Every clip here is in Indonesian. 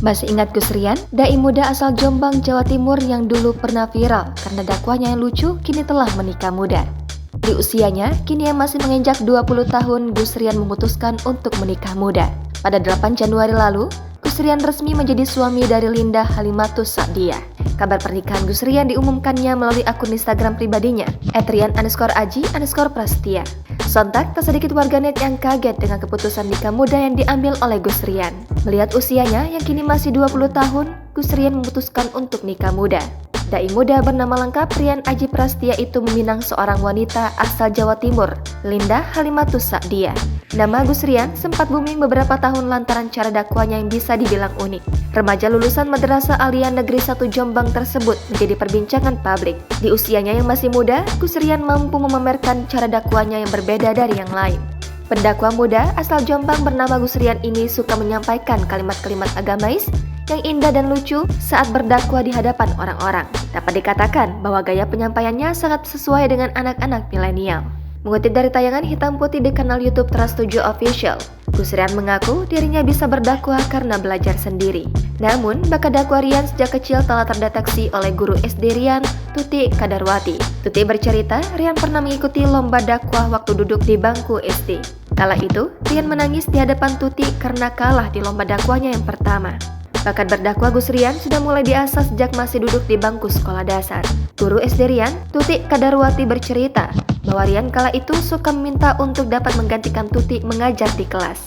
Masih ingat Gus Rian, dai muda asal Jombang, Jawa Timur yang dulu pernah viral karena dakwahnya yang lucu kini telah menikah muda. Di usianya, kini yang masih menginjak 20 tahun, Gus Rian memutuskan untuk menikah muda. Pada 8 Januari lalu, Gus Rian resmi menjadi suami dari Linda Halimatus Sa'diyah. Kabar pernikahan Gus Rian diumumkannya melalui akun Instagram pribadinya, @rian_aji_prasetya. Sontak, tak sedikit warganet yang kaget dengan keputusan nikah muda yang diambil oleh Gus Rian. Melihat usianya yang kini masih 20 tahun, Gus Rian memutuskan untuk nikah muda. Dai muda bernama lengkap Rian Aji Prasetya itu meminang seorang wanita asal Jawa Timur, Linda Halimatus Sa'diyah. Nama Gus Rian sempat booming beberapa tahun lantaran cara dakwahnya yang bisa dibilang unik. Remaja lulusan Madrasah Aliyah Negeri 1 Jombang tersebut menjadi perbincangan publik. Di usianya yang masih muda, Gus Rian mampu memamerkan cara dakwahnya yang berbeda dari yang lain. Pendakwah muda asal Jombang bernama Gus Rian ini suka menyampaikan kalimat-kalimat agamais yang indah dan lucu saat berdakwah di hadapan orang-orang. Dapat dikatakan bahwa gaya penyampaiannya sangat sesuai dengan anak-anak milenial. Mengutip dari tayangan hitam putih di kanal YouTube Trans7 Official, Gus Rian mengaku dirinya bisa berdakwah karena belajar sendiri. Namun, bakat dakwah Rian sejak kecil telah terdeteksi oleh guru SD Rian, Tuti Kadarwati. Tuti bercerita, Rian pernah mengikuti lomba dakwah waktu duduk di bangku SD. Kala itu, Rian menangis di hadapan Tuti karena kalah di lomba dakwahnya yang pertama. Bakat berdakwah Gus Rian sudah mulai diasah sejak masih duduk di bangku sekolah dasar. Guru SD Rian, Tuti Kadarwati bercerita bahwa Rian kala itu suka meminta untuk dapat menggantikan Tuti mengajar di kelas.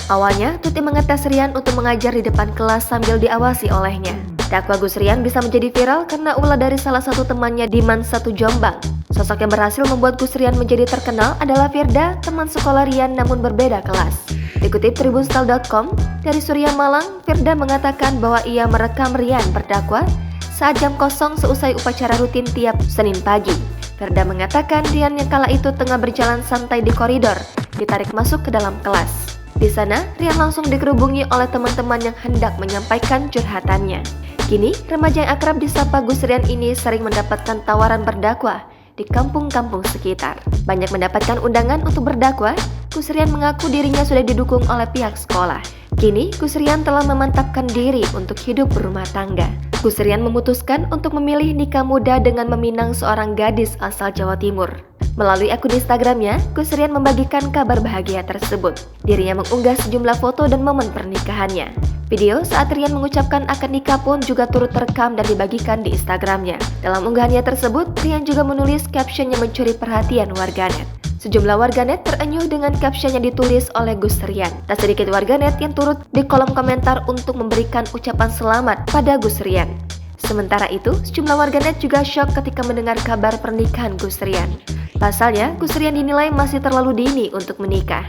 Awalnya, Tuti mengetes Rian untuk mengajar di depan kelas sambil diawasi olehnya. Dakwah Gus Rian bisa menjadi viral karena ulah dari salah satu temannya di Man 1 Jombang. Sosok yang berhasil membuat Gus Rian menjadi terkenal adalah Firda, teman sekolah Rian namun berbeda kelas. Dikutip tribunstyle.com, dari Surya Malang, Firda mengatakan bahwa ia merekam Rian berdakwah saat jam kosong seusai upacara rutin tiap Senin pagi. Firda mengatakan Rian yang kala itu tengah berjalan santai di koridor, ditarik masuk ke dalam kelas. Di sana, Rian langsung dikerubungi oleh teman-teman yang hendak menyampaikan curhatannya. Kini, remaja yang akrab disapa Gus Rian ini sering mendapatkan tawaran berdakwah di kampung-kampung sekitar. Banyak mendapatkan undangan untuk berdakwah, Gus Rian mengaku dirinya sudah didukung oleh pihak sekolah. Kini, Gus Rian telah memantapkan diri untuk hidup berumah tangga. Gus Rian memutuskan untuk memilih nikah muda dengan meminang seorang gadis asal Jawa Timur. Melalui akun Instagramnya, Gus Rian membagikan kabar bahagia tersebut. Dirinya mengunggah sejumlah foto dan momen pernikahannya. Video saat Rian mengucapkan akad nikah pun juga turut terekam dan dibagikan di Instagramnya. Dalam unggahannya tersebut, Rian juga menulis caption yang mencuri perhatian warganet. Sejumlah warganet terenyuh dengan caption yang ditulis oleh Gus Rian. Tak sedikit warganet yang turut di kolom komentar untuk memberikan ucapan selamat pada Gus Rian. Sementara itu, sejumlah warganet juga syok ketika mendengar kabar pernikahan Gus Rian. Pasalnya, Gus Rian dinilai masih terlalu dini untuk menikah.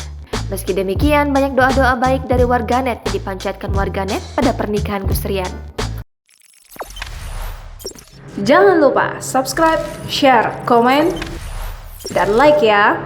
Meski demikian, banyak doa-doa baik dari warganet yang dipanjatkan warganet pada pernikahan Gus Rian. Jangan lupa subscribe, share, komen, dan like ya!